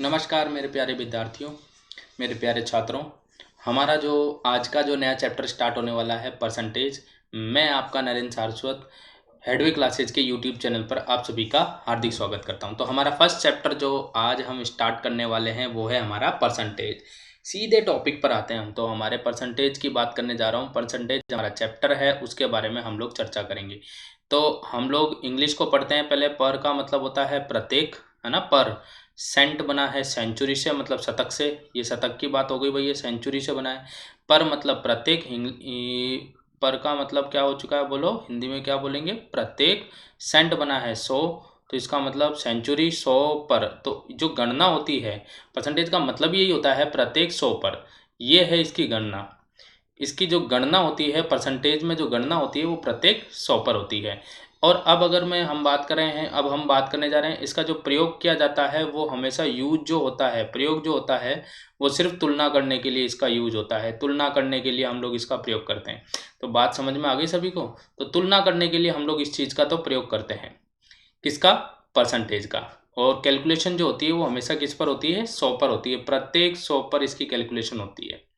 नमस्कार मेरे प्यारे विद्यार्थियों, मेरे प्यारे छात्रों। हमारा जो आज का जो नया चैप्टर स्टार्ट होने वाला है परसेंटेज। मैं आपका नरेंद्र सारस्वत हेडवे क्लासेज के यूट्यूब चैनल पर आप सभी का हार्दिक स्वागत करता हूं। तो हमारा फर्स्ट चैप्टर जो आज हम स्टार्ट करने वाले हैं वो है हमारा परसेंटेज। सीधे टॉपिक पर आते हैं हम। तो हमारे परसेंटेज की बात करने जा रहा हूँ। परसेंटेज हमारा चैप्टर है, उसके बारे में हम लोग चर्चा करेंगे। तो हम लोग इंग्लिश को पढ़ते हैं। पहले पर का मतलब होता है प्रत्येक, है ना। पर सेंट बना है सेंचुरी से, मतलब शतक से। ये शतक की बात हो गई भाई, ये सेंचुरी से बना है। पर मतलब प्रत्येक। पर का मतलब क्या हो चुका है, बोलो हिंदी में क्या बोलेंगे। प्रत्येक। सेंट बना है 100, तो इसका मतलब सेंचुरी 100 पर। तो जो गणना होती है परसेंटेज का मतलब यही होता है प्रत्येक 100 पर। ये है इसकी गणना। इसकी जो गणना होती है परसेंटेज में, जो गणना होती है वो प्रत्येक 100 पर होती है। और अब अगर मैं हम बात कर रहे हैं, अब हम बात करने जा रहे हैं इसका जो प्रयोग किया जाता है वो हमेशा यूज जो होता है, प्रयोग जो होता है वो सिर्फ तुलना करने के लिए इसका यूज होता है। तुलना करने के लिए हम लोग इसका प्रयोग करते हैं। तो बात समझ में आ गई सभी को। तो तुलना करने के लिए हम लोग इस चीज़ का तो प्रयोग करते हैं। किसका? परसेंटेज का। और कैलकुलेशन जो होती है वो हमेशा किस पर होती है? 100 पर होती है। प्रत्येक 100 पर इसकी कैलकुलेशन होती है।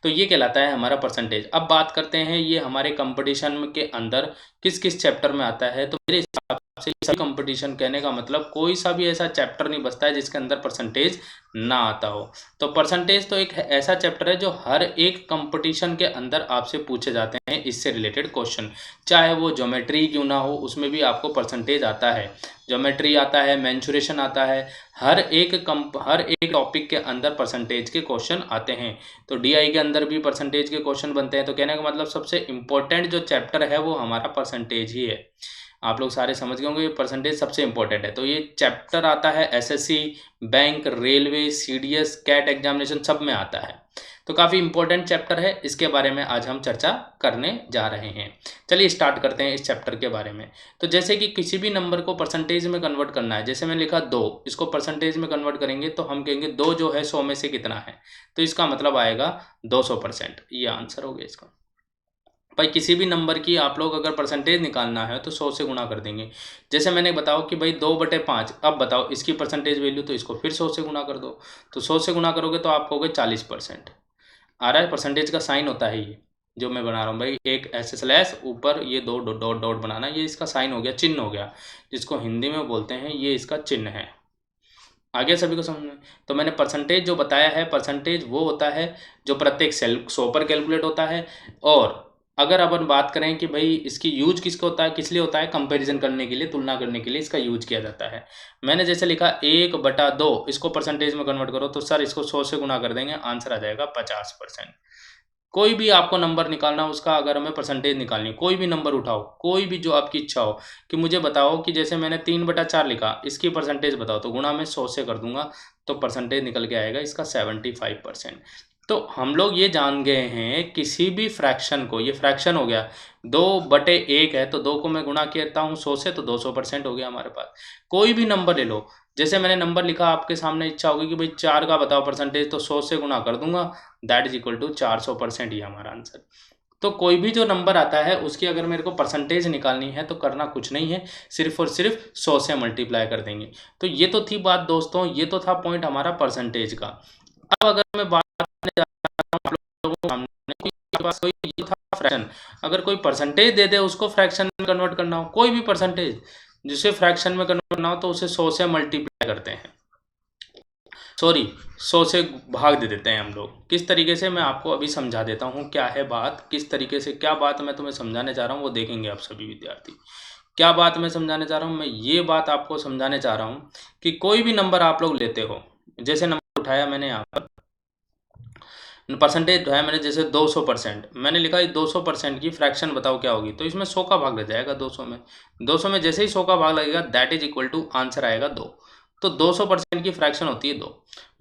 तो ये कहलाता है हमारा परसेंटेज। अब बात करते हैं ये हमारे कंपटीशन के अंदर किस किस चैप्टर में आता है। तो मेरे हिसाब से सभी कंपटीशन, कहने का मतलब कोई सा भी ऐसा चैप्टर नहीं बचता है जिसके अंदर परसेंटेज ना आता हो। तो परसेंटेज तो एक ऐसा चैप्टर है जो हर एक कंपटीशन के अंदर आपसे पूछे जाते हैं इससे रिलेटेड क्वेश्चन। चाहे वो ज्योमेट्री क्यों ना हो, उसमें भी आपको परसेंटेज आता है। ज्योमेट्री आता है, मेंसुरेशन आता है। हर एक टॉपिक के अंदर परसेंटेज के क्वेश्चन आते हैं। तो डीआई के अंदर भी परसेंटेज के क्वेश्चन बनते हैं। तो कहने का मतलब सबसे इम्पोर्टेंट जो चैप्टर है वो हमारा परसेंटेज ही है। आप लोग सारे समझ गए होंगे, ये परसेंटेज सबसे इम्पोर्टेंट है। तो ये चैप्टर आता है SSC, bank, railway, CDS, CAT examination सब में आता है। तो काफ़ी इंपॉर्टेंट चैप्टर है, इसके बारे में आज हम चर्चा करने जा रहे हैं। चलिए स्टार्ट करते हैं इस चैप्टर के बारे में। तो जैसे कि किसी भी नंबर को परसेंटेज में कन्वर्ट करना है, जैसे मैंने लिखा 2, इसको परसेंटेज में कन्वर्ट करेंगे तो हम कहेंगे 2 जो है 100 में से कितना है। तो इसका मतलब आएगा 200%। ये आंसर हो गया इसका। भाई किसी भी नंबर की आप लोग अगर परसेंटेज निकालना है तो 100 से गुणा कर देंगे। जैसे मैंने बताओ कि भाई 2/5, अब बताओ इसकी परसेंटेज वैल्यू, तो इसको फिर 100 से गुणा कर दो। तो 100 से गुणा करोगे तो आपको हो गए 40%। आ रहा है? परसेंटेज का साइन होता है ये जो मैं बना रहा हूँ भाई, एक ऐसे स्लैश ऊपर ये दो डॉट डॉट डॉट बनाना, ये इसका साइन हो गया, चिन्ह हो गया, जिसको हिंदी में बोलते हैं, ये इसका चिन्ह है। आगे सभी को समझ में? तो मैंने परसेंटेज जो बताया है, परसेंटेज वो होता है जो प्रत्येक सेल 100 पर कैलकुलेट होता है। और अगर अपन बात करें कि भाई इसकी यूज किसको होता है, किस लिए होता है, कंपैरिजन करने के लिए, तुलना करने के लिए इसका यूज किया जाता है। मैंने जैसे लिखा 1/2, इसको परसेंटेज में कन्वर्ट करो तो सर इसको 100 से गुणा कर देंगे, आंसर आ जाएगा 50%। कोई भी आपको नंबर निकालना हो उसका, अगर हमें परसेंटेज निकालनी, कोई भी नंबर उठाओ, कोई भी जो आपकी इच्छा हो कि मुझे बताओ कि जैसे मैंने 3/4 लिखा, इसकी परसेंटेज बताओ, तो गुणा मैं 100 से कर दूंगा तो परसेंटेज निकल के आएगा इसका 75%। तो हम लोग ये जान गए हैं किसी भी फ्रैक्शन को, ये फ्रैक्शन हो गया 2/1 है, तो 2 को मैं गुणा करता हूँ 100 से, तो 200% हो गया हमारे पास। कोई भी नंबर ले लो, जैसे मैंने नंबर लिखा, आपके सामने इच्छा होगी कि भाई 4 का बताओ परसेंटेज, तो 100 से गुणा कर दूंगा, दैट इज इक्वल टू 400%। ही हमारा आंसर। तो कोई भी जो नंबर आता है उसकी अगर मेरे को परसेंटेज निकालनी है तो करना कुछ नहीं है, सिर्फ और सिर्फ 100 से मल्टीप्लाई कर देंगे। तो ये तो थी बात दोस्तों, ये तो था पॉइंट हमारा परसेंटेज का। अब अगर मैं बात करने जा रहा हूं आप लोगों के सामने कि आपके पास कोई ये था फ्रैक्शन, अगर कोई परसेंटेज दे दे उसको फ्रैक्शन में कन्वर्ट करना हो, कोई भी परसेंटेज जिसे फ्रैक्शन में कन्वर्ट करना हो, तो उसे 100 से मल्टीप्लाई करते हैं, सॉरी 100 से भाग दे देते हैं हम लोग। किस तरीके से, मैं आपको अभी समझा देता हूँ क्या है बात, किस तरीके से, क्या बात मैं तुम्हें समझाने जा रहा हूँ वो देखेंगे आप सभी विद्यार्थी। क्या बात मैं समझाने जा रहा हूँ, मैं ये बात आपको समझाने जा रहा हूँ कि कोई भी नंबर आप लोग लेते हो, जैसे नंबर उठाया मैंने यहाँ पर, परसेंटेज उठाया मैंने जैसे 200%, मैंने लिखा 200% की फ्रैक्शन बताओ क्या होगी, तो इसमें 100 का भाग लग जाएगा 200 में। 200 में जैसे ही 100 का भाग लगेगा that is equal to answer आएगा 2। तो 200% की फ्रैक्शन होती है 2।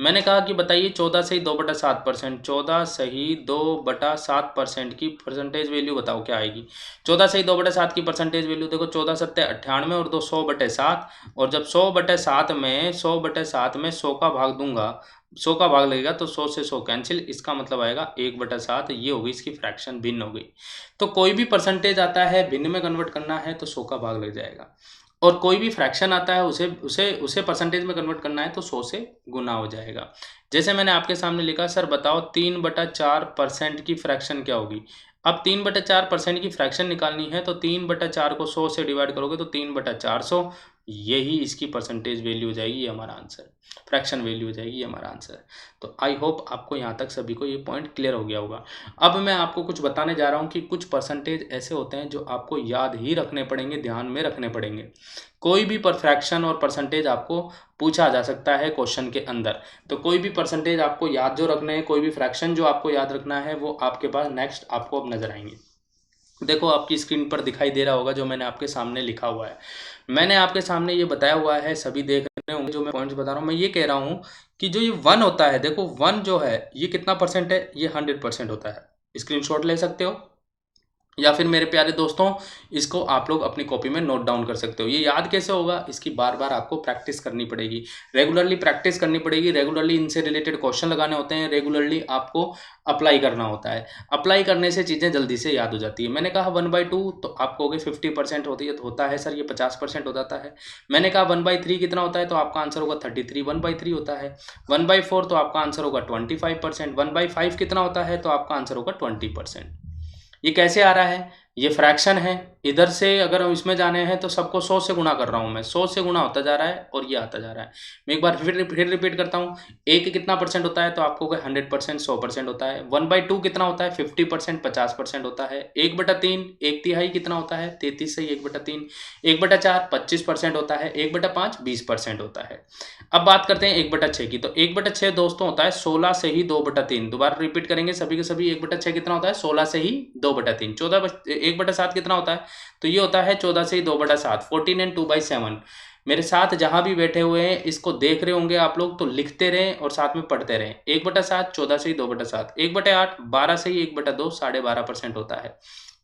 मैंने कहा कि बताइए 14 सही 2/7%, 14 सही 2/7% की परसेंटेज वैल्यू बताओ क्या आएगी। 14 सही 2/7 की परसेंटेज वैल्यू देखो, 14 सत्ते 98 और 2 100/7, और जब 100/7 में 100/7 में 100 का भाग दूंगा, 100 का भाग लगेगा तो 100 से 100 कैंसिल, इसका मतलब आएगा 1/7। ये हो गई इसकी फ्रैक्शन, भिन्न हो गई। तो कोई भी परसेंटेज आता है भिन्न में कन्वर्ट करना है तो 100 का भाग लग जाएगा। और कोई भी फ्रैक्शन आता है उसे उसे उसे परसेंटेज में कन्वर्ट करना है तो 100 से गुना हो जाएगा। जैसे मैंने आपके सामने लिखा, सर बताओ 3/4% की फ्रैक्शन क्या होगी। अब 3/4% की फ्रैक्शन निकालनी है तो 3/4 को 100 से डिवाइड करोगे तो 3/400, यही इसकी परसेंटेज वैल्यू हो जाएगी, ये हमारा आंसर, फ्रैक्शन वैल्यू हो जाएगी, ये हमारा आंसर। तो आई होप आपको यहाँ तक सभी को ये पॉइंट क्लियर हो गया होगा। अब मैं आपको कुछ बताने जा रहा हूँ कि कुछ परसेंटेज ऐसे होते हैं जो आपको याद ही रखने पड़ेंगे, ध्यान में रखने पड़ेंगे। कोई भी पर फ्रैक्शन और परसेंटेज आपको पूछा जा सकता है क्वेश्चन के अंदर, तो कोई भी परसेंटेज आपको याद जो रखने हैं, कोई भी फ्रैक्शन जो आपको याद रखना है, वो आपके पास नेक्स्ट आपको अब नजर आएंगे। देखो आपकी स्क्रीन पर दिखाई दे रहा होगा जो मैंने आपके सामने लिखा हुआ है। मैंने आपके सामने ये बताया हुआ है, सभी देख रहे होंगे जो मैं पॉइंट्स बता रहा हूँ। मैं ये कह रहा हूँ कि जो ये 1 होता है, देखो 1 जो है ये कितना परसेंट है, ये 100% होता है। स्क्रीनशॉट ले सकते हो, या फिर मेरे प्यारे दोस्तों इसको आप लोग अपनी कॉपी में नोट डाउन कर सकते हो। ये याद कैसे होगा, इसकी बार बार आपको प्रैक्टिस करनी पड़ेगी, रेगुलरली प्रैक्टिस करनी पड़ेगी, रेगुलरली इनसे रिलेटेड क्वेश्चन लगाने होते हैं, रेगुलरली आपको अप्लाई करना होता है। अप्लाई करने से चीज़ें जल्दी से याद हो जाती है। मैंने कहा 1/2 तो आप कहोगे 50% होता है सर, ये 50% हो जाता है। मैंने कहा 1/3 कितना होता है, तो आपका आंसर होगा 33, 1/3 होता है। 1/4 तो आपका आंसर होगा 25%, 1/5 कितना होता है, तो आपका आंसर होगा 20%। ये कैसे आ रहा है, ये फ्रैक्शन है, इधर से अगर हम इसमें जाने हैं तो सबको 100 से गुणा कर रहा हूं मैं, 100 से गुणा होता जा रहा है और ये आता जा रहा है। मैं एक बार फिर रिपीट करता हूँ। एक कितना परसेंट होता है, तो आपको 100%, 100% होता है। 1/2 कितना होता है, 50%, 50% होता है। 1/3, 1/3 कितना होता है, 33 से 1/3। 1/4 25% होता है। 1/5 20% होता है। अब बात करते हैं 1/6 की, तो 1/6 दोस्तों होता है 16 से ही 2/3। दोबारा रिपीट करेंगे सभी के सभी, 1/6 कितना होता है, 16 से ही 2/3। 1/7 कितना होता है, तो ये होता है 14 से ही 2/7, 14 and 2/7। मेरे साथ जहां भी बैठे हुए हैं इसको देख रहे होंगे आप लोग, तो लिखते रहें और साथ में पढ़ते रहें। 1/7 14 से ही 2/7, 1/8 12 से ही 1/2 12.5% होता है।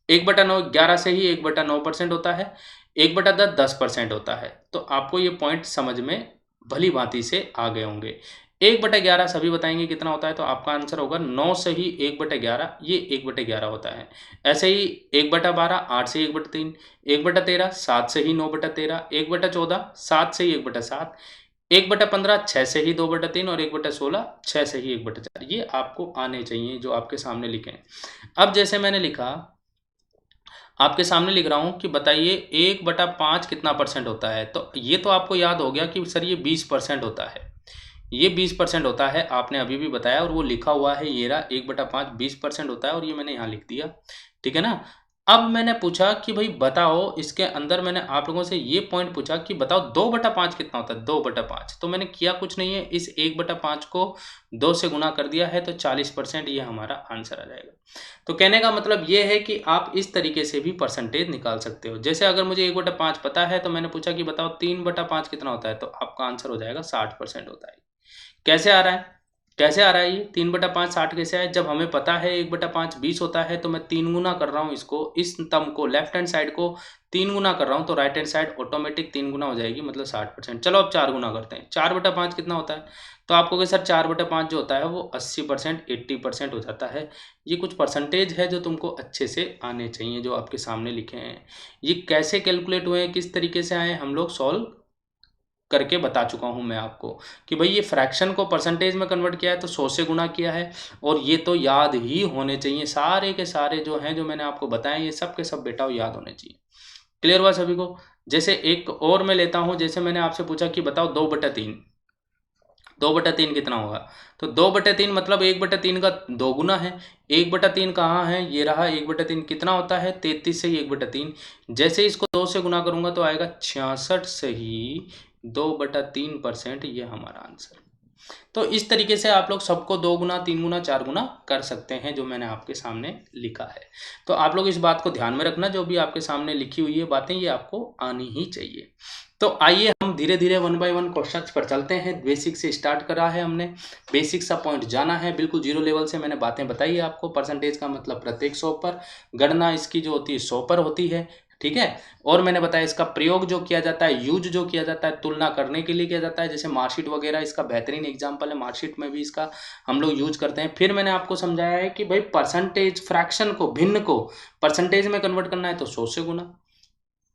1/9 11 से ही 1/9% होता है। 1/10 10% होता है। तो आपको ये पॉइंट समझ में भली भांति से आ गए होंगे। 1/11 सभी बताएंगे कितना होता है, तो आपका आंसर होगा 9 से ही 1/11, ये 1/11 होता है। ऐसे ही 1/12 8 से ही 1/3, 1/13 7 से ही 9/13, 1/14 7 से ही 1/7, 1/15 6 से ही 2/3 और 1/16 6 से ही 1/4। ये आपको आने चाहिए जो आपके सामने लिखे हैं। अब जैसे मैंने लिखा, आपके सामने लिख रहा हूँ कि बताइए 1/5 कितना परसेंट होता है, तो ये तो आपको याद हो गया कि सर ये 20% होता है। ये 20% होता है, आपने अभी भी बताया और वो लिखा हुआ है, ये रहा 1/5 20% होता है और ये मैंने यहाँ लिख दिया, ठीक है ना। अब मैंने पूछा कि भाई बताओ, इसके अंदर मैंने आप लोगों से ये पॉइंट पूछा कि बताओ 2/5 कितना होता है, 2/5। तो मैंने किया कुछ नहीं है, इस 1/5 को 2 से गुना कर दिया है तो 40%, ये हमारा आंसर आ जाएगा। तो कहने का मतलब ये है कि आप इस तरीके से भी परसेंटेज निकाल सकते हो। जैसे अगर मुझे 1/5 पता है तो मैंने पूछा कि बताओ 3/5 कितना होता है, तो आपका आंसर हो जाएगा 60% होता है। कैसे आ रहा है, कैसे आ रहा है ये 3/5 60 कैसे आए, जब हमें पता है 1/5 20 होता है, तो मैं 3 गुना कर रहा हूँ इसको, इस टर्म को लेफ्ट हैंड साइड को 3 गुना कर रहा हूँ, तो राइट हैंड साइड ऑटोमेटिक 3 गुना हो जाएगी, मतलब 60%। चलो अब 4 गुना करते हैं, 4/5 कितना होता है, तो आप कहोगे सर 4/5 जो होता है वो 80% 80% हो जाता है। ये कुछ परसेंटेज है जो तुमको अच्छे से आने चाहिए, जो आपके सामने लिखे हैं। ये कैसे कैलकुलेट हुए हैं, किस तरीके से आए, हम लोग सॉल्व करके बता चुका हूं मैं आपको कि भाई ये फ्रैक्शन को परसेंटेज में कन्वर्ट किया है तो 100 से गुना किया है, और ये तो याद ही होने चाहिए, सारे के सारे जो हैं जो मैंने आपको बताए ये सब के सब बेटा याद होने चाहिए। क्लियर हुआ सभी को। जैसे एक और मैं लेता हूं, जैसे मैंने आपसे पूछा कि बताओ 2/3, 2/3 कितना होगा, तो 2/3 मतलब 1/3 का 2 गुना है। 1/3 कहाँ है, ये रहा 1/3 कितना होता है, 33 से ही 1/3। जैसे इसको 2 से गुना करूंगा तो आएगा 66 से ही 2/3%, ये हमारा आंसर। तो इस तरीके से आप लोग सबको 2 गुना 3 गुना 4 गुना कर सकते हैं, जो मैंने आपके सामने लिखा है। तो आप लोग इस बात को ध्यान में रखना, जो भी आपके सामने लिखी हुई है बातें ये आपको आनी ही चाहिए। तो आइए हम धीरे धीरे 1 बाय 1 क्वेश्चंस पर चलते हैं। बेसिक से स्टार्ट करा है हमने, बेसिक सा पॉइंट जाना है, बिल्कुल जीरो लेवल से मैंने बातें बताई है आपको। परसेंटेज का मतलब प्रत्येक 100 पर, गणना इसकी जो होती है 100 पर होती है, ठीक है। और मैंने बताया इसका प्रयोग जो किया जाता है, यूज जो किया जाता है, तुलना करने के लिए किया जाता है, जैसे मार्कशीट वगैरह इसका बेहतरीन एग्जांपल है, मार्कशीट में भी इसका हम लोग यूज करते हैं। फिर मैंने आपको समझाया है कि भाई परसेंटेज फ्रैक्शन को, भिन्न को परसेंटेज में कन्वर्ट करना है तो 100 से गुना,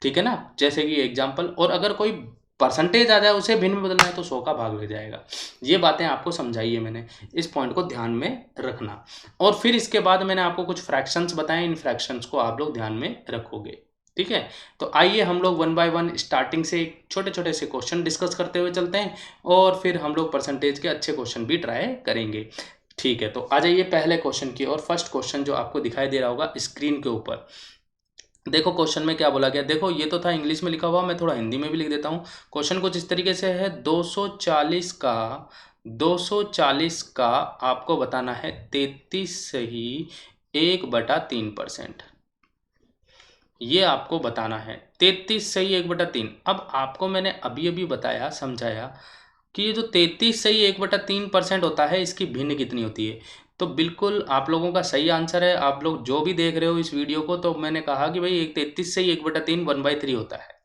ठीक है ना, जैसे कि एग्जाम्पल। और अगर कोई परसेंटेज आ जाए उसे भिन्न में बदलना है तो 100 का भाग लग जाएगा। ये बातें आपको समझाई है मैंने, इस पॉइंट को ध्यान में रखना। और फिर इसके बाद मैंने आपको कुछ फ्रैक्शंस बताए, इन फ्रैक्शंस को आप लोग ध्यान में रखोगे। ठीक है, तो आइए हम लोग 1 बाय 1 स्टार्टिंग से छोटे छोटे से क्वेश्चन डिस्कस करते हुए चलते हैं, और फिर हम लोग परसेंटेज के अच्छे क्वेश्चन भी ट्राई करेंगे। ठीक है, तो आ जाइए पहले क्वेश्चन की ओर। फर्स्ट क्वेश्चन जो आपको दिखाई दे रहा होगा स्क्रीन के ऊपर, देखो क्वेश्चन में क्या बोला गया। देखो ये तो था इंग्लिश में लिखा हुआ, मैं थोड़ा हिंदी में भी लिख देता हूँ। क्वेश्चन कुछ इस तरीके से है, 240 का आपको बताना है 33 सही 1/3%। ये आपको बताना है 33 सही 1/3। अब आपको मैंने अभी अभी बताया, समझाया कि ये जो 33 सही 1/3% होता है, इसकी भिन्न कितनी होती है। तो बिल्कुल आप लोगों का सही आंसर है। आप लोग जो भी देख रहे हो इस वीडियो को, तो मैंने कहा कि भाई 33 सही 1/3 1/3 होता है।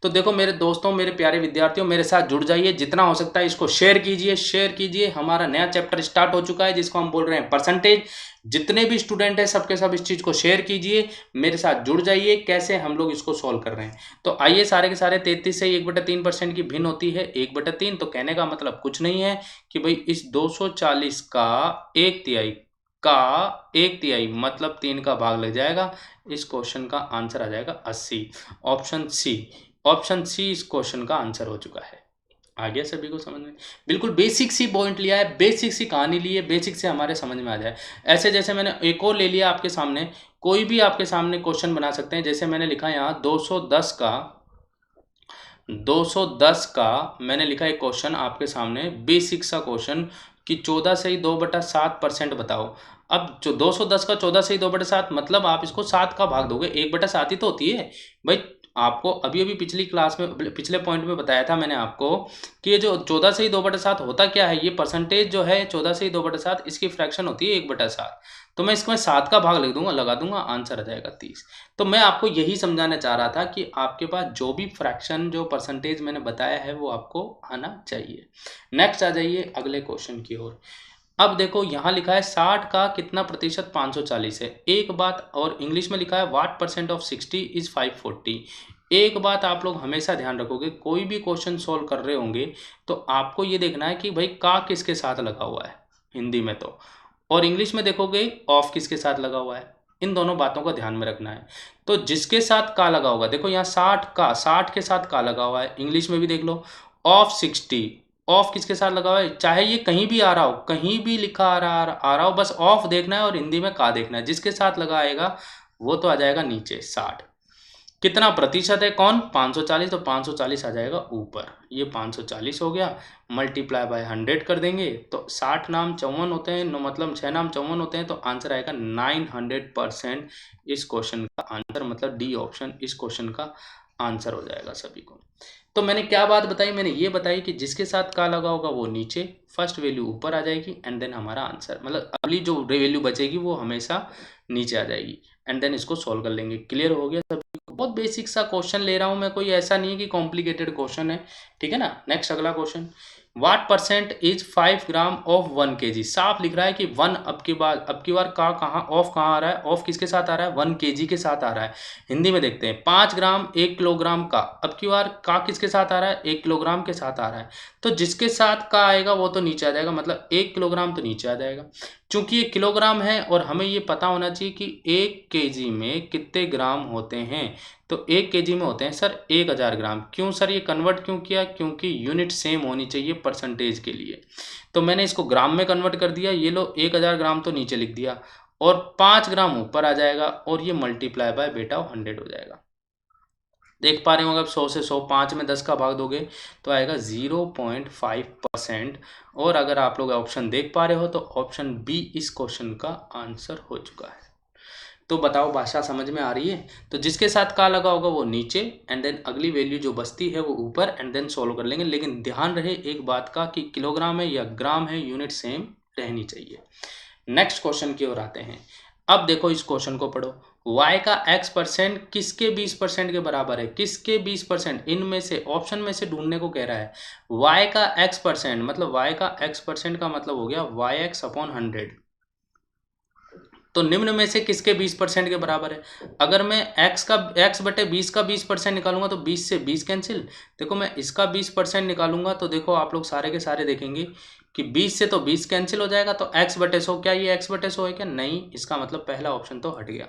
तो देखो मेरे दोस्तों, मेरे प्यारे विद्यार्थियों, मेरे साथ जुड़ जाइए, जितना हो सकता है इसको शेयर कीजिए, शेयर कीजिए। हमारा नया चैप्टर स्टार्ट हो चुका है जिसको हम बोल रहे हैं परसेंटेज। जितने भी स्टूडेंट हैं सबके सब इस चीज़ को शेयर कीजिए, मेरे साथ जुड़ जाइए कैसे हम लोग इसको सॉल्व कर रहे हैं। तो आइए, सारे के सारे 33 से 1/3% की भिन्न होती है 1/3। तो कहने का मतलब कुछ नहीं है कि भाई इस 240 का 1/3 मतलब 3 का भाग लग जाएगा। इस क्वेश्चन का आंसर आ जाएगा 80। ऑप्शन सी, ऑप्शन सी इस क्वेश्चन का आंसर हो चुका है। आ गया सभी को समझ में? बिल्कुल बेसिक सी पॉइंट लिया है, बेसिक सी कहानी ली है, बेसिक से हमारे समझ में आ जाए। ऐसे जैसे मैंने एक और ले लिया आपके सामने, कोई भी आपके सामने क्वेश्चन बना सकते हैं। जैसे मैंने लिखा यहाँ 210 का मैंने लिखा एक क्वेश्चन आपके सामने, बेसिक सा क्वेश्चन कि 14 सही 2/7% बताओ। अब जो 210 का 14 सही 2/7 मतलब आप इसको 7 का भाग दोगे, 1/7 ही तो होती है भाई। आपको अभी अभी पिछली क्लास में, पिछले पॉइंट में बताया था मैंने आपको कि ये जो 14 सही 2/7 होता क्या है, ये परसेंटेज जो है 14 सही 2/7 इसकी फ्रैक्शन होती है 1/7। तो मैं इसमें 7 का भाग लिख दूंगा, लगा दूंगा, आंसर आ जाएगा 30। तो मैं आपको यही समझाना चाह रहा था कि आपके पास जो भी फ्रैक्शन, जो परसेंटेज मैंने बताया है वो आपको आना चाहिए। नेक्स्ट आ जाइए अगले क्वेश्चन की ओर। अब देखो यहाँ लिखा है 60 का कितना प्रतिशत 540 है। एक बात, और इंग्लिश में लिखा है व्हाट परसेंट ऑफ 60 इज 540। एक बात आप लोग हमेशा ध्यान रखोगे, कोई भी क्वेश्चन सॉल्व कर रहे होंगे तो आपको ये देखना है कि भाई का किसके साथ लगा हुआ है, हिंदी में तो, और इंग्लिश में देखोगे ऑफ किसके साथ लगा हुआ है। इन दोनों बातों का ध्यान में रखना है। तो जिसके साथ का लगा होगा, देखो यहाँ 60 के साथ का लगा हुआ है, इंग्लिश में भी देख लो ऑफ 60, ऑफ किसके साथ लगा हुआ है, चाहे ये कहीं भी आ रहा हो, कहीं भी लिखा आ रहा हो, बस ऑफ देखना है और हिंदी में का देखना है। जिसके साथ लगा आएगा वो तो आ जाएगा नीचे 60। कितना प्रतिशत है, कौन, 540, तो 540 आ जाएगा ऊपर। ये 540 हो गया, मल्टीप्लाई बाय 100 कर देंगे तो 60 नाम 54 होते हैं, मतलब 6 नाम 54 होते हैं, तो आंसर आएगा 900%। इस क्वेश्चन का आंसर मतलब डी ऑप्शन इस क्वेश्चन का आंसर हो जाएगा सभी को। तो मैंने क्या बात बताई, मैंने ये बताई कि जिसके साथ का लगा होगा वो नीचे, फर्स्ट वैल्यू ऊपर आ जाएगी, एंड देन हमारा आंसर, मतलब अगली जो वैल्यू बचेगी वो हमेशा नीचे आ जाएगी, एंड देन इसको सॉल्व कर लेंगे। क्लियर हो गया सब? बहुत बेसिक सा क्वेश्चन ले रहा हूं मैं, कोई ऐसा नहीं है कि कॉम्प्लिकेटेड क्वेश्चन है। ठीक है ना। नेक्स्ट अगला question, what percent is 5 gram of 1 kg। साफ लिख रहा है कि 1 अब की बार का कहाँ ऑफ कहाँ आ रहा है, ऑफ किसके साथ आ रहा है, 1 kg के साथ आ रहा है। हिंदी में देखते हैं 5 ग्राम 1 किलोग्राम का, अब की बार का किसके साथ आ रहा है, 1 किलोग्राम के साथ आ रहा है। तो जिसके साथ का आएगा वो तो नीचे आ जाएगा, मतलब 1 किलोग्राम तो नीचे आ जाएगा। चूंकि ये किलोग्राम है और हमें ये पता होना चाहिए कि 1 kg में कितने ग्राम होते हैं, तो 1 kg में होते हैं सर 1000 ग्राम। क्यों सर ये कन्वर्ट क्यों किया, क्योंकि यूनिट सेम होनी चाहिए परसेंटेज के लिए। तो मैंने इसको ग्राम में कन्वर्ट कर दिया, ये लो 1000 ग्राम तो नीचे लिख दिया, और 5 ग्राम ऊपर आ जाएगा, और ये मल्टीप्लाई बाय बेटा 100 हो जाएगा। देख पा रहे होंगे, अब 100 से 100, 5 में 10 का भाग दोगे तो आएगा 0.5%। और अगर आप लोग ऑप्शन देख पा रहे हो तो ऑप्शन बी इस क्वेश्चन का आंसर हो चुका है। तो बताओ भाषा समझ में आ रही है? तो जिसके साथ का लगा होगा वो नीचे, एंड देन अगली वैल्यू जो बचती है वो ऊपर, एंड देन सोल्व कर लेंगे। लेकिन ध्यान रहे एक बात का कि किलोग्राम है या ग्राम है, यूनिट सेम रहनी चाहिए। नेक्स्ट क्वेश्चन की ओर आते हैं। अब देखो इस क्वेश्चन को पढ़ो, y का x% किसके 20% के बराबर है, किसके 20%, इनमें से ऑप्शन में से ढूंढने को कह रहा है। y का x% मतलब y का x% का मतलब हो गया yx/100। तो निम्न में से किसके 20% के बराबर है? अगर मैं x बटे 20 का 20% निकालूंगा तो 20 से 20 कैंसिल। देखो मैं इसका 20% निकालूंगा तो देखो आप लोग सारे के सारे देखेंगे कि 20 से तो 20 कैंसिल हो जाएगा, तो x बटे 100, क्या ये x बटे 100 है क्या? नहीं, इसका मतलब पहला ऑप्शन तो हट गया।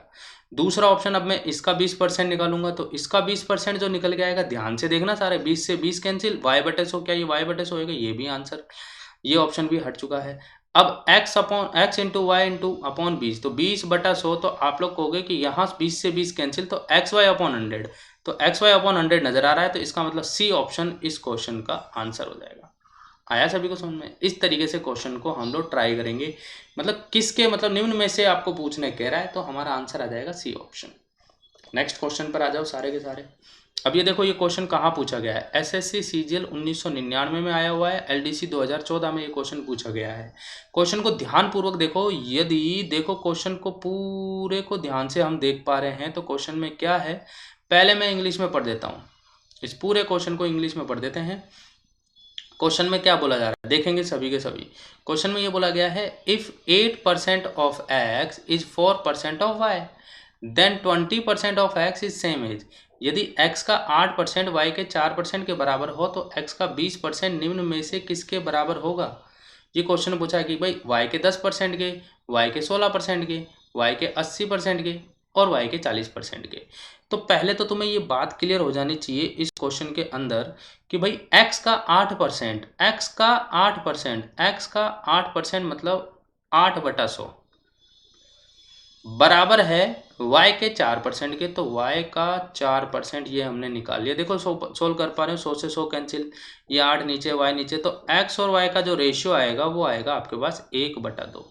दूसरा ऑप्शन, अब मैं इसका 20% निकालूंगा तो इसका 20% जो निकल के आएगा, ध्यान से देखना सारे, 20 से 20 कैंसिल, y बटे 100, क्या ये y बटे 100 होगा? ये भी आंसर, ये ऑप्शन भी हट चुका है। अब x into Y into upon 20, तो 20 बटा 100, तो आप लोग कहोगे कि यहाँ 20 से 20 कैंसिल, तो एक्स वाई अपॉन 100, तो एक्स वाई अपॉन 100 नजर आ रहा है, तो इसका मतलब सी ऑप्शन इस क्वेश्चन का आंसर हो जाएगा। आया सभी को समझ में? इस तरीके से क्वेश्चन को हम लोग ट्राई करेंगे, मतलब किसके, मतलब निम्न में से आपको पूछने कह रहा है, तो हमारा आंसर आ जाएगा सी ऑप्शन। नेक्स्ट क्वेश्चन पर आ जाओ सारे के सारे। अब ये देखो, ये क्वेश्चन कहाँ पूछा गया है? एसएससी सीजीएल 1999 में आया हुआ है, एलडीसी 2014 में ये क्वेश्चन पूछा गया है। क्वेश्चन को ध्यानपूर्वक देखो, यदि देखो क्वेश्चन को पूरे को ध्यान से हम देख पा रहे हैं तो क्वेश्चन में क्या है, पहले मैं इंग्लिश में पढ़ देता हूँ, इस पूरे क्वेश्चन को इंग्लिश में पढ़ देते हैं। क्वेश्चन में क्या बोला जा रहा है देखेंगे सभी के सभी। क्वेश्चन में ये बोला गया है, if 8% of x is 4% of y, then 20% of x is same as. यदि x का 8% y के 4% के बराबर हो तो x का 20% निम्न में से किसके बराबर होगा? ये क्वेश्चन पूछा है कि भाई y के 10% के, y के 16% के, y के 80% के और y के 40% के। तो पहले तो तुम्हें ये बात क्लियर हो जानी चाहिए इस क्वेश्चन के अंदर कि भाई x का 8%, x का 8%, x का 8% मतलब 8/100 बराबर है y के 4% के, तो y का 4% ये हमने निकाल लिया। देखो सोल्व कर पा रहे हो, 100 से 100 कैंसिल, ये 8 नीचे y नीचे, तो x और y का जो रेशियो आएगा वो आएगा आपके पास 1/2।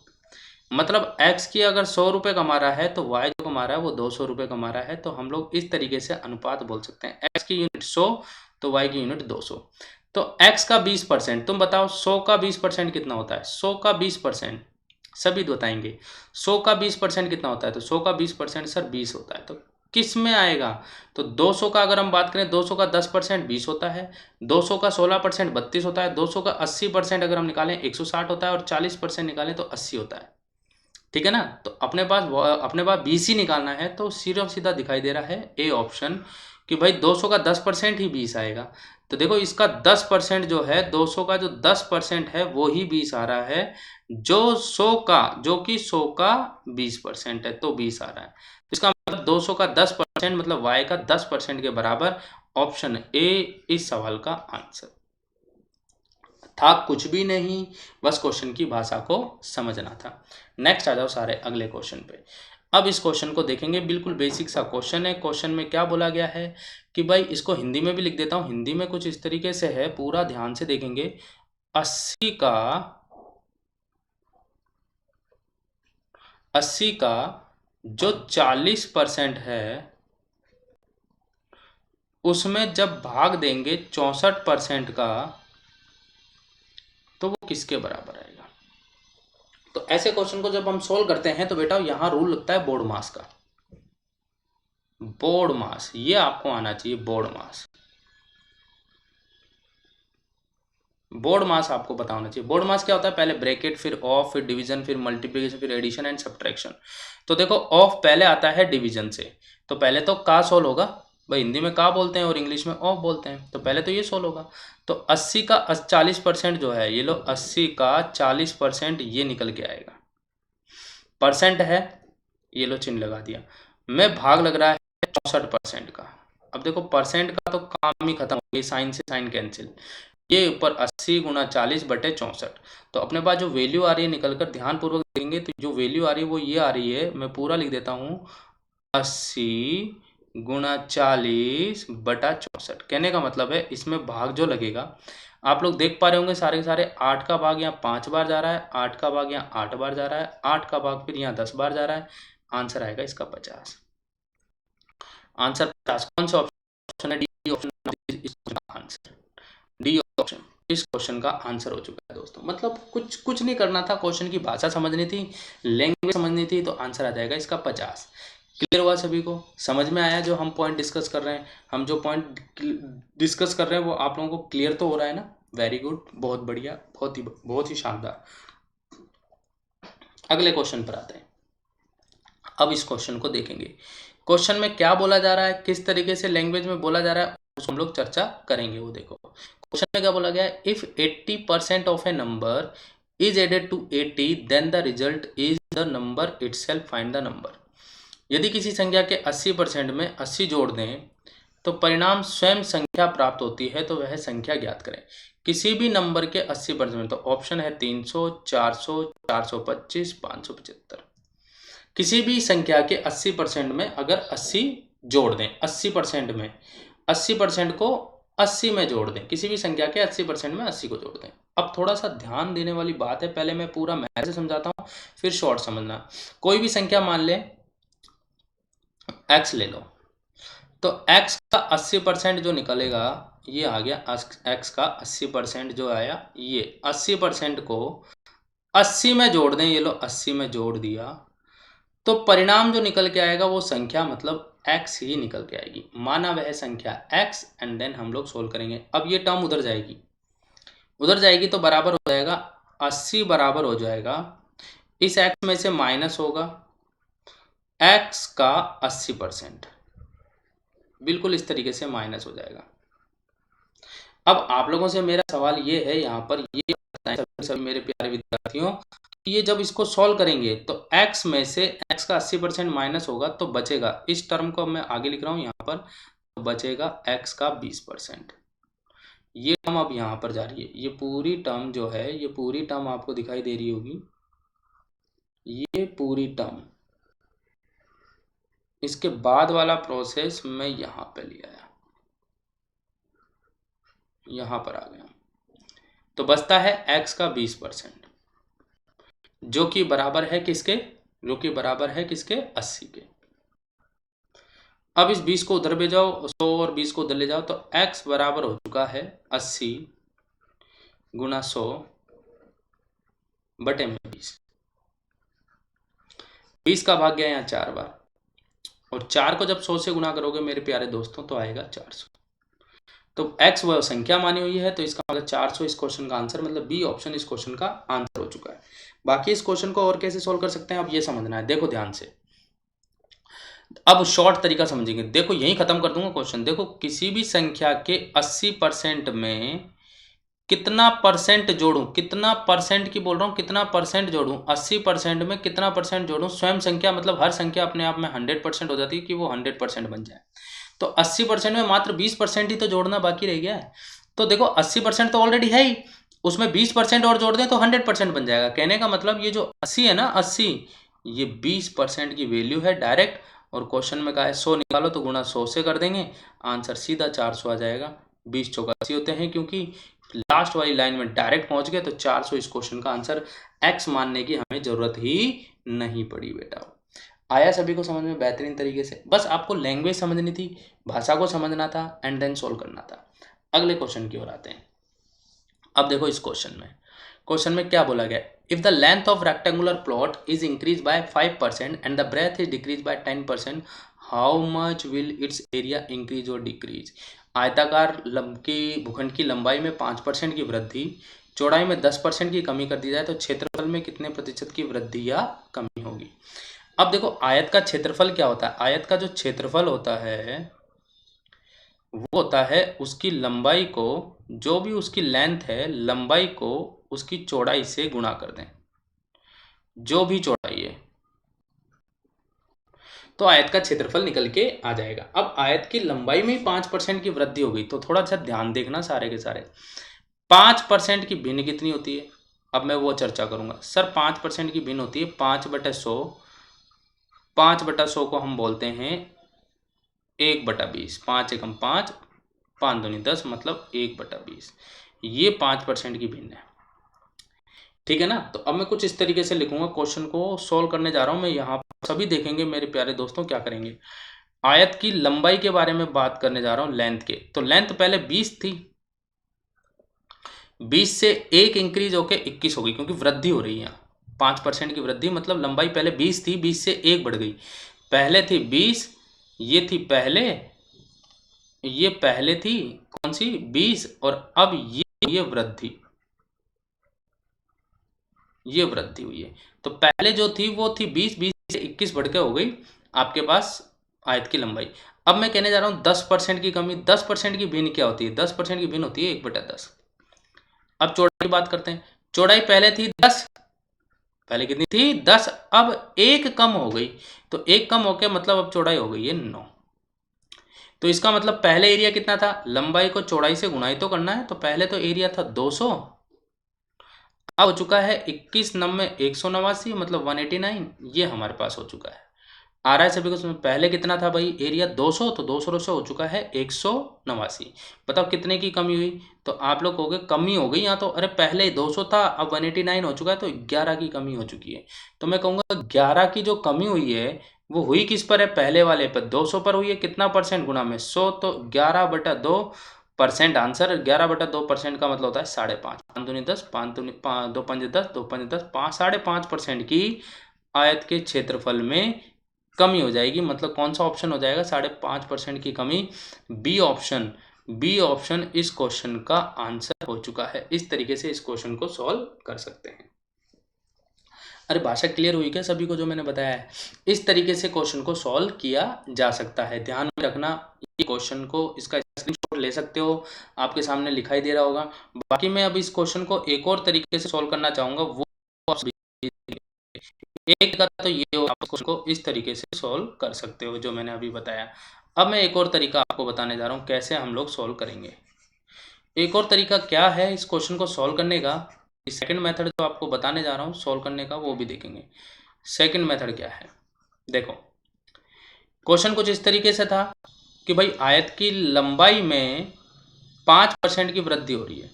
मतलब x की अगर 100 रुपये कमा रहा है तो y जो कमा रहा है वो 200 रुपये कमा रहा है। तो हम लोग इस तरीके से अनुपात बोल सकते हैं, x की यूनिट 100 तो y की यूनिट 200। तो x का 20%, तुम बताओ 100 का 20% कितना होता है? 100 का 20% सभी बताएंगे, 100 का 20% कितना होता है? तो 100 का 20% सर 20 होता है। तो किस में आएगा? तो 200 का अगर हम बात करें, 200 का 10% 20 होता है, 200 का 16% 32 होता है, 200 का 80% अगर हम निकालें 160 होता है, और 40% निकालें तो 80 होता है। ठीक है ना? तो अपने पास BC निकालना है, तो सीधा सीधा दिखाई दे रहा है ए ऑप्शन कि भाई 200 का 10% ही 20 आएगा। तो देखो इसका 10% जो है, 200 का जो 10% है वो ही 20 आ रहा है, जो 100 का, जो कि 100 का 20% है तो 20 आ रहा है। इसका मतलब 200 का 10% मतलब y का 10% के बराबर। ऑप्शन ए इस सवाल का आंसर था, कुछ भी नहीं, बस क्वेश्चन की भाषा को समझना था। नेक्स्ट आ जाओ सारे अगले क्वेश्चन पे। अब इस क्वेश्चन को देखेंगे, बिल्कुल बेसिक सा क्वेश्चन है। क्वेश्चन में क्या बोला गया है कि भाई, इसको हिंदी में भी लिख देता हूँ, हिंदी में कुछ इस तरीके से है, पूरा ध्यान से देखेंगे। 80 का जो 40% है उसमें जब भाग देंगे 64% का, तो वो किसके बराबर आएगा? तो ऐसे क्वेश्चन को जब हम सोल्व करते हैं तो बेटा यहाँ रूल लगता है बोर्ड मास का। बोर्ड मास ये आपको आना चाहिए, बोर्ड मास, बोर्ड मास आपको पता होना चाहिए। बोर्ड मास क्या होता है? पहले ब्रैकेट, फिर ऑफ, फिर डिवीजन, फिर मल्टीप्लिकेशन, फिर एडिशन एंड सब्ट्रैक्शन। तो देखो ऑफ पहले आता है डिवीजन से, तो पहले तो का सोल्व होगा, भाई हिंदी में का बोलते हैं और इंग्लिश में ऑफ बोलते हैं, तो पहले तो ये सोल्व होगा। तो 80 का 40% जो है, ये लो 80 का 40% ये निकल के आएगा, परसेंट है, ये लो चिन्ह लगा दिया, में भाग लग रहा है 64% का। अब देखो परसेंट का तो काम ही खत्म हो गया, साइन से साइन कैंसिल, ये ऊपर 80 गुना 40 बटे 64। तो अपने पास जो वैल्यू आ रही है निकल कर, ध्यानपूर्वक देखेंगे तो जो वैल्यू आ रही है वो ये आ रही है, मैं पूरा लिख देता हूँ, 80 गुना 40 बटा 64। कहने का मतलब है इसमें भाग जो लगेगा, आप लोग देख पा रहे होंगे सारे के सारे, 8 का भाग यहाँ 5 बार जा रहा है, 8 का भाग यहाँ 8 बार जा रहा है, 8 का भाग फिर यहाँ 10 बार जा रहा है। आंसर आएगा इसका 50। आंसर 50 कौन सा ऑप्शन है? D option answer, D option इस क्वेश्चन का आंसर हो चुका है दोस्तों। मतलब कुछ नहीं करना था, क्वेश्चन की भाषा समझनी थी, लैंग्वेज समझनी थी, तो आंसर आ जाएगा इसका 50। क्लियर हुआ सभी को? समझ में आया जो हम पॉइंट डिस्कस कर रहे हैं? हम जो पॉइंट डिस्कस कर रहे हैं वो आप लोगों को क्लियर तो हो रहा है ना? वेरी गुड, बहुत बढ़िया, बहुत ही शानदार। अगले क्वेश्चन पर आते हैं। अब इस क्वेश्चन को देखेंगे, क्वेश्चन में क्या बोला जा रहा है, किस तरीके से लैंग्वेज में बोला जा रहा है, उसको हम लोग चर्चा करेंगे। वो देखो क्वेश्चन में क्या बोला गया है, if 80% of a number is added to 80 then the result is the number itself, find the number. यदि किसी संख्या के 80% में 80 जोड़ दें तो परिणाम स्वयं संख्या प्राप्त होती है, तो वह संख्या ज्ञात करें। किसी भी नंबर के 80%, तो ऑप्शन है 300, 400, 425, 575। किसी भी संख्या के 80% में अगर 80 जोड़ दें, 80% में 80% को 80 में जोड़ दें, किसी भी संख्या के 80% में 80 को जोड़ दें। अब थोड़ा सा ध्यान देने वाली बात है, पहले मैं पूरा मैथ से समझाता हूँ, फिर शॉर्ट समझना। कोई भी संख्या मान ले, x ले लो, तो x का 80% जो निकलेगा ये आ गया, x का 80% जो आया, ये 80% को 80 में जोड़ दें, ये लो 80 में जोड़ दिया, तो परिणाम जो निकल के आएगा वो संख्या मतलब x ही निकल के आएगी। माना वह संख्या x, एंड देन हम लोग सोल्व करेंगे। अब ये टर्म उधर जाएगी तो बराबर हो जाएगा 80, बराबर हो जाएगा इस x में से माइनस होगा x का 80%, बिल्कुल इस तरीके से माइनस हो जाएगा। अब आप लोगों से मेरा सवाल ये है, यहाँ पर ये बताएं सभी मेरे प्यारे विद्यार्थियों, ये जब इसको सॉल्व करेंगे तो x में से x का 80% माइनस होगा तो बचेगा, इस टर्म को मैं आगे लिख रहा हूँ यहाँ पर, तो बचेगा x का 20%। ये टर्म अब यहाँ पर जा रही है, ये पूरी टर्म जो है, ये पूरी टर्म आपको दिखाई दे रही होगी, ये पूरी टर्म, इसके बाद वाला प्रोसेस मैं यहाँ पे ले आया, यहाँ पर आ गया, तो बचता है x का 20%, जो कि बराबर है किसके, जो कि बराबर है किसके, 80 के। अब इस 20 को उधर ले जाओ, 100 और 20 को उधर ले जाओ, तो x बराबर हो चुका है 80 गुना 100 बटे में 20। 20 का भाग गया यहाँ 4 बार, और 4 को जब 100 से गुना करोगे मेरे प्यारे दोस्तों तो आएगा 400। तो x वह संख्या मानी हुई है, तो इसका मतलब 400 इस क्वेश्चन का आंसर, मतलब बी ऑप्शन इस क्वेश्चन का आंसर हो चुका है। बाकी इस क्वेश्चन को और कैसे सोल्व कर सकते हैं अब ये समझना है, देखो ध्यान से। अब शॉर्ट तरीका समझेंगे, देखो यही खत्म कर दूंगा क्वेश्चन। देखो किसी भी संख्या के 80% में कितना परसेंट जोड़ूं, कितना परसेंट की बोल रहा हूं, कितना परसेंट जोड़ूं, 80% में कितना परसेंट जोड़ूं, स्वयं संख्या मतलब हर संख्या अपने आप में 100% हो जाती है कि वो 100% बन जाए, तो 80% में मात्र 20% ही तो जोड़ना बाकी रह गया है। तो देखो 80% तो ऑलरेडी है ही, उसमें 20% और जोड़ दें तो 100% बन जाएगा। कहने का मतलब ये जो 80 है ना, 80 ये 20% की वैल्यू है डायरेक्ट, और क्वेश्चन में कहा है 100 निकालो तो गुणा 100 से कर देंगे, आंसर सीधा 400 आ जाएगा। 20 चौका 80 होते हैं, क्योंकि लास्ट वाली लाइन में डायरेक्ट पहुंच गए, तो 400 इस क्वेश्चन का आंसर, x मानने की हमें जरूरत ही नहीं पड़ी बेटा। आया सभी को समझ में बेहतरीन तरीके से, बस आपको लैंग्वेज समझनी थी, भाषा को समझना था, एंड देन सोल्व करना था। अगले क्वेश्चन की ओर आते हैं। अब देखो इस क्वेश्चन में क्या बोला गया, if the length of rectangular plot is increase by 5% and the breadth is decrease by 10%, how much will its area increase or decrease. आयताकार की भूखंड की लंबाई में 5% की वृद्धि, चौड़ाई में 10% की कमी कर दी जाए तो क्षेत्रफल में कितने प्रतिशत की वृद्धि या कमी होगी। अब देखो आयत का क्षेत्रफल क्या होता है, आयत का जो क्षेत्रफल होता है वो होता है उसकी लंबाई को, जो भी उसकी लेंथ है, लंबाई को उसकी चौड़ाई से गुणा कर दें, जो भी चौड़ाई है, तो आयत का क्षेत्रफल निकल के आ जाएगा। अब आयत की लंबाई में 5% की वृद्धि हो गई, तो थोड़ा सा ध्यान देखना सारे के सारे। 5% की भिन्न कितनी होती है, अब मैं वो चर्चा करूंगा। सर 5% की भिन्न होती है 5/100, 5/100 को हम बोलते हैं 1/20, 5 एकम 5, 5 दूनी 10, मतलब 1/20, ये 5% की भिन्न है, ठीक है ना। तो अब मैं कुछ इस तरीके से लिखूंगा, क्वेश्चन को सोल्व करने जा रहा हूं मैं। यहाँ पर सभी देखेंगे मेरे प्यारे दोस्तों क्या करेंगे, आयत की लंबाई के बारे में बात करने जा रहा हूं, लेंथ के। तो लेंथ पहले 20 थी, 20 से 1 इंक्रीज होके 21 हो गई, क्योंकि वृद्धि हो रही है यहाँ, 5% की वृद्धि, मतलब लंबाई पहले 20 थी, 20 से 1 बढ़ गई। पहले थी 20, ये थी पहले, ये पहले थी कौन सी 20, और अब ये वृद्धि, ये वृद्धि हुई है। तो पहले जो थी वो थी 20, 20 21 बढ़ के हो गई आपके पास आयत की लंबाई। अब मैं कहने जा रहा हूँ 10% की कमी। 10% की भिन्न क्या होती है? 10% की भिन्न होती है 1/10। अब चौड़ाई की बात करते हैं। चौड़ाई पहले थी 10, पहले कितनी थी? 10। अब एक कम हो गई, तो एक कम होके मतलब अब चौड़ाई हो गई है 9। तो इसका मतलब पहले एरिया कितना था? लंबाई को चौड़ाई से गुणा ही तो करना है, तो पहले तो एरिया था 200, अब हो चुका है 21 9 189, मतलब 189। ये हमारे पास हो चुका है। आ रहा है सभी को समझ? पहले कितना था भाई? एरिया 200, तो 200 से हो चुका है 189। बताओ कितने की कमी हुई? तो आप लोग कहोगे कमी हो गई यहाँ तो, अरे पहले 200 था अब 189 हो चुका है, तो 11 की कमी हो चुकी है। तो मैं कहूँगा 11 की जो कमी हुई है वो हुई किस पर है? पहले वाले पर 200 पर हुई है। कितना परसेंट गुणा में 100, तो 11/2% आंसर। 11/2% का मतलब होता है 5.5। 5 दूनी 10, 5 दूनी 2 पंजे 10, 2 पंजे 10, 5.5% की आयत के क्षेत्रफल में कमी हो जाएगी। मतलब कौन सा ऑप्शन हो जाएगा? 5.5% की कमी। बी ऑप्शन, बी ऑप्शन इस क्वेश्चन का आंसर हो चुका है। इस तरीके से इस क्वेश्चन को सॉल्व कर सकते हैं। अरे भाषा क्लियर हुई क्या सभी को जो मैंने बताया है? इस तरीके से क्वेश्चन को सॉल्व किया जा सकता है। ध्यान में रखना, ये क्वेश्चन को इसका स्क्रीनशॉट ले सकते हो, आपके सामने लिखाई दे रहा होगा। बाकी मैं अब इस क्वेश्चन को एक और तरीके से सॉल्व करना चाहूंगा, वो एक का तो ये हो, आप उसको इस तरीके से सॉल्व कर सकते हो जो मैंने अभी बताया। अब मैं एक और तरीका आपको बताने जा रहा हूँ कैसे हम लोग सॉल्व करेंगे। एक और तरीका क्या है इस क्वेश्चन को सॉल्व करने का? सेकंड मेथड जो आपको बताने जा रहा हूँ सॉल्व करने का, वो भी देखेंगे। सेकंड मेथड क्या है? देखो, क्वेश्चन कुछ इस तरीके से था कि भाई आयत की लंबाई में 5% की वृद्धि हो रही है।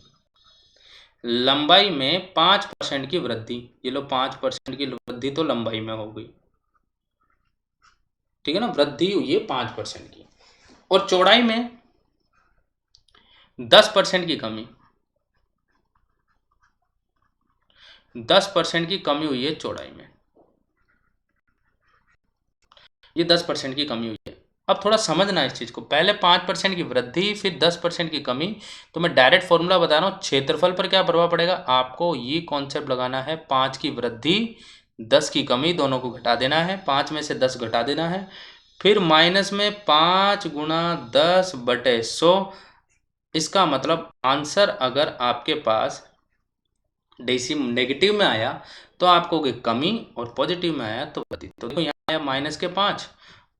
लंबाई में 5% की वृद्धि, ये लो 5% की वृद्धि तो लंबाई में हो गई, ठीक है ना? वृद्धि हुई है 5% की। और चौड़ाई में 10% की कमी, 10% की कमी हुई है चौड़ाई में, ये 10% की कमी हुई है। अब थोड़ा समझना इस चीज को, पहले 5% की वृद्धि फिर 10% की कमी। तो मैं डायरेक्ट फॉर्मूला बता रहा हूँ, क्षेत्रफल पर क्या प्रभाव पड़ेगा आपको ये कॉन्सेप्ट लगाना है। 5 की वृद्धि 10 की कमी, दोनों को घटा देना है, 5 में से 10 घटा देना है, फिर माइनस में 5 गुणा 10/100। इसका मतलब आंसर अगर आपके पास डेसिम नेगेटिव में आया तो आप कहोगे कमी, और पॉजिटिव में आया तो वृद्धि। तो देखो यहाँ आया -5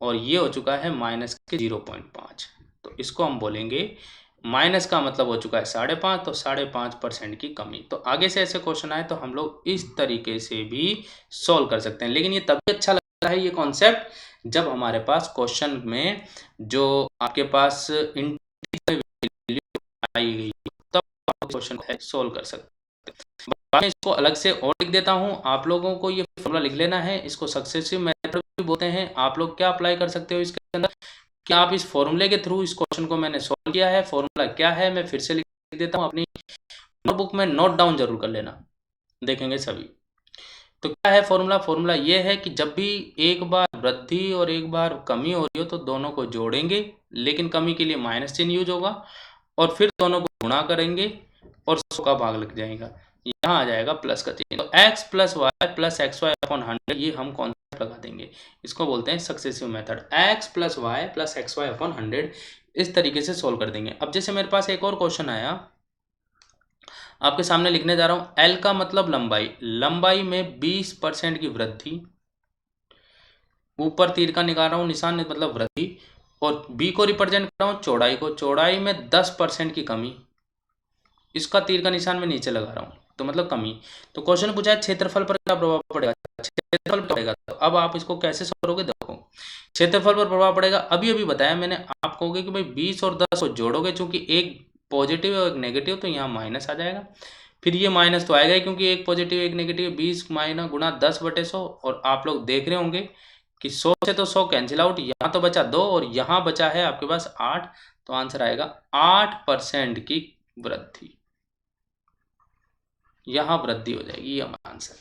और ये हो चुका है -0.5। तो इसको हम बोलेंगे, माइनस का मतलब हो चुका है 5.5, तो 5.5% की कमी। तो आगे से ऐसे क्वेश्चन आए तो हम लोग इस तरीके से भी सॉल्व कर सकते हैं। लेकिन ये तभी अच्छा लगता है ये कॉन्सेप्ट जब हमारे पास क्वेश्चन में जो आपके पास इंटीजर वैल्यू आई गई, तब आप क्वेश्चन को सॉल्व कर सकते हैं। मैं इसको अलग से और लिख देता हूँ, आप लोगों को ये फॉर्मूला लिख लेना है। इसको सक्सेसिव मेथड भी बोलते हैं। आप लोग क्या अप्लाई कर सकते हो इसके अंदर कि आप इस फॉर्मूले के थ्रू इस क्वेश्चन को मैंने सॉल्व किया है। फॉर्मूला क्या है मैं फिर से लिख देता हूँ, अपनी नोटबुक में नोट डाउन जरूर कर लेना, देखेंगे सभी। तो क्या है फॉर्मूला? फॉर्मूला ये है कि जब भी एक बार वृद्धि और एक बार कमी हो रही हो तो दोनों को जोड़ेंगे, लेकिन कमी के लिए माइनस चिन्ह यूज होगा, और फिर दोनों को गुणा करेंगे और 100 का भाग लग जाएगा, यहाँ आ जाएगा प्लस का चिन्ह। तो x + y + xy अपॉन 100, ये हम कॉन्सेप्ट लगा देंगे। इसको बोलते हैं successive method. x + y + xy upon 100 इस तरीके से सोल्व कर देंगे। अब जैसे मेरे पास एक और क्वेश्चन आया, आपके सामने लिखने जा रहा हूं। L का मतलब लंबाई, लंबाई में 20% की वृद्धि, ऊपर तीर का निकाल रहा हूं निशान, मतलब वृद्धि, और B को रिप्रेजेंट कर रहा हूं चौड़ाई को, चौड़ाई में 10% की कमी, इसका तीर का निशान मैं नीचे लगा रहा हूं, तो मतलब कमी। तो क्वेश्चन पूछा है क्षेत्रफल पर क्या प्रभाव पड़ेगा? क्षेत्रफल पड़ेगा। तो अब आप इसको कैसे सॉल्व करोगे? देखो, क्षेत्रफल पर प्रभाव पड़ेगा, अभी अभी बताया मैंने। आप कहोगे कि भाई 20 और 10 को जोड़ोगे, चूंकि एक पॉजिटिव और एक नेगेटिव, तो यहाँ माइनस आ जाएगा। फिर ये माइनस तो आएगा ही, क्योंकि एक पॉजिटिव एक नेगेटिव, 20 माइनस गुणा 10/100। और आप लोग देख रहे होंगे कि 100 से तो 100 कैंसिल आउट, यहाँ तो बचा 2 और यहाँ बचा है आपके पास 8। तो आंसर आएगा 8% की वृद्धि, यहाँ वृद्धि हो जाएगी, ये हमारा आंसर।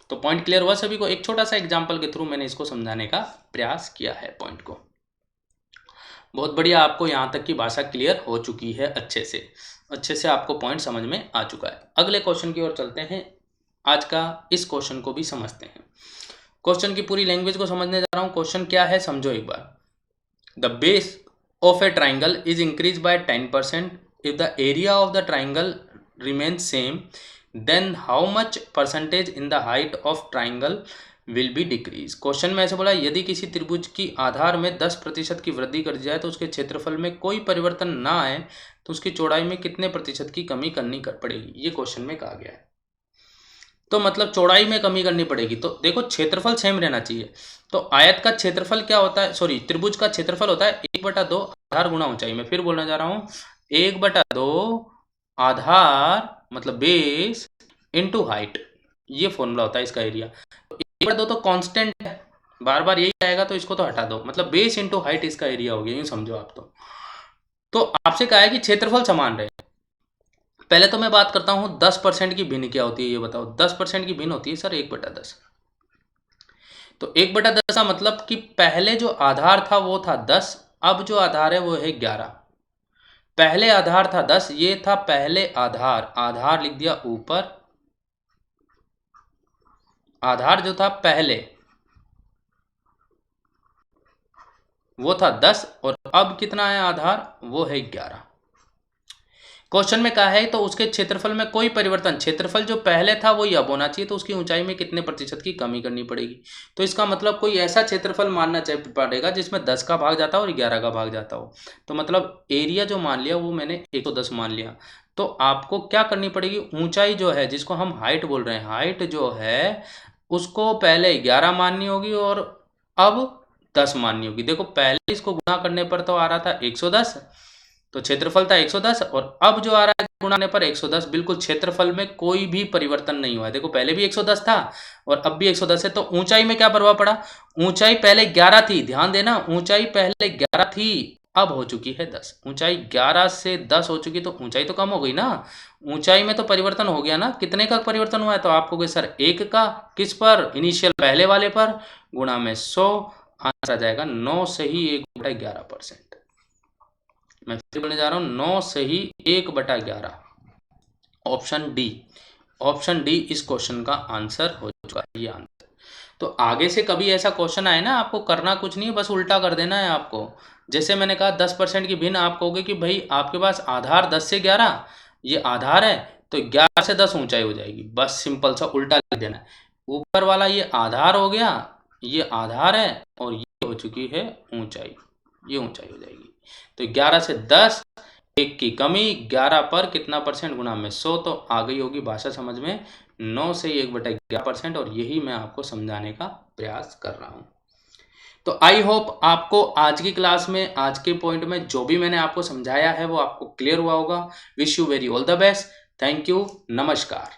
तो पॉइंट क्लियर हुआ सभी को? एक छोटा सा एग्जांपल के थ्रू मैंने इसको समझाने का प्रयास किया है पॉइंट को। बहुत बढ़िया, आपको यहाँ तक की भाषा क्लियर हो चुकी है, अच्छे से आपको पॉइंट समझ में आ चुका है। अगले क्वेश्चन की ओर चलते हैं, आज का इस क्वेश्चन को भी समझते हैं। क्वेश्चन की पूरी लैंग्वेज को समझने जा रहा हूँ। क्वेश्चन क्या है समझो एक बार। The base of a triangle is increase by 10%. If the area of the triangle remains same, then how much percentage in the height of triangle will be decrease. Question में ऐसे बोला, यदि किसी त्रिभुज की आधार में 10% की वृद्धि कर दी जाए तो उसके क्षेत्रफल में कोई परिवर्तन ना आए तो उसकी चौड़ाई में कितने प्रतिशत की कमी करनी पड़ेगी, ये क्वेश्चन में कहा गया है। तो मतलब चौड़ाई में कमी करनी पड़ेगी। तो देखो क्षेत्रफल सेम रहना चाहिए। तो आयत का क्षेत्रफल क्या होता है, सॉरी त्रिभुज का क्षेत्रफल होता है 1/2 आधार गुणा ऊंचाई। मैं फिर बोलने जा रहा हूँ, 1/2 आधार मतलब बेस इंटू हाइट, ये फॉर्मूला होता है इसका एरिया। तो 1/2 तो कांस्टेंट है, बार बार यही आएगा, तो इसको तो हटा दो, मतलब बेस इंटू हाइट इसका एरिया हो गया, यूं समझो आप। तो आपसे कहा है कि क्षेत्रफल समान रहे। पहले तो मैं बात करता हूं 10% की भिन्न क्या होती है ये बताओ। 10% की भिन्न होती है सर 1/10। तो 1/10 का मतलब कि पहले जो आधार था वो था 10, अब जो आधार है वो है 11। पहले आधार था 10, ये था पहले आधार, आधार लिख दिया ऊपर। आधार जो था पहले वो था 10 और अब कितना है आधार, वो है 11। क्वेश्चन में कहा है तो उसके क्षेत्रफल में कोई परिवर्तन, क्षेत्रफल जो पहले था वही अब होना चाहिए, तो उसकी ऊंचाई में कितने प्रतिशत की कमी करनी पड़ेगी। तो इसका मतलब कोई ऐसा क्षेत्रफल मानना पड़ेगा जिसमें 10 का भाग जाता हो और 11 का भाग जाता हो। तो मतलब एरिया जो मान लिया वो मैंने 110 मान लिया। तो आपको क्या करनी पड़ेगी, ऊंचाई जो है जिसको हम हाइट बोल रहे हैं, हाइट जो है उसको पहले 11 माननी होगी और अब 10 माननी होगी। देखो पहले इसको गुणा करने पर तो आ रहा था 110, तो क्षेत्रफल था 110 और अब जो आ रहा है गुणाने पर 110, बिल्कुल क्षेत्रफल में कोई भी परिवर्तन नहीं हुआ है। देखो पहले भी 110 था और अब भी 110 है। तो ऊंचाई में क्या प्रभाव पड़ा, ऊंचाई पहले 11 थी, ध्यान देना, ऊंचाई पहले 11 थी, अब हो चुकी है 10। ऊंचाई 11 से 10 हो चुकी, तो ऊंचाई तो कम हो गई ना, ऊंचाई में तो परिवर्तन हो गया ना। कितने का परिवर्तन हुआ है, तो आपको सर 1 का, किस पर, इनिशियल पहले वाले पर, गुणा में 100, आंसर आ जाएगा 9 से ही 1/11%। मैं फिर बोलने जा रहा हूं 9 से ही 1/11, ऑप्शन डी। ऑप्शन डी इस क्वेश्चन का आंसर हो चुका है, ये आंसर। तो आगे से कभी ऐसा क्वेश्चन आए ना, आपको करना कुछ नहीं है, बस उल्टा कर देना है आपको। जैसे मैंने कहा 10% की भिन्न, आप कहोगे कि भाई आपके पास आधार 10 से 11, ये आधार है तो 11 से 10 ऊंचाई हो जाएगी, बस सिंपल सा उल्टा लिख देना है। ऊपर वाला ये आधार हो गया, ये आधार है और ये हो चुकी है ऊंचाई, ये ऊंचाई हो जाएगी। तो 11 से 10, 1 की कमी, 11 पर कितना परसेंट, गुणा में 100, तो आ गई होगी भाषा समझ में 9 से 1/11%, और यही मैं आपको समझाने का प्रयास कर रहा हूं। तो आई होप आपको आज की क्लास में, आज के पॉइंट में जो भी मैंने आपको समझाया है वो आपको क्लियर हुआ होगा। Wish you very all the best. Thank you, नमस्कार।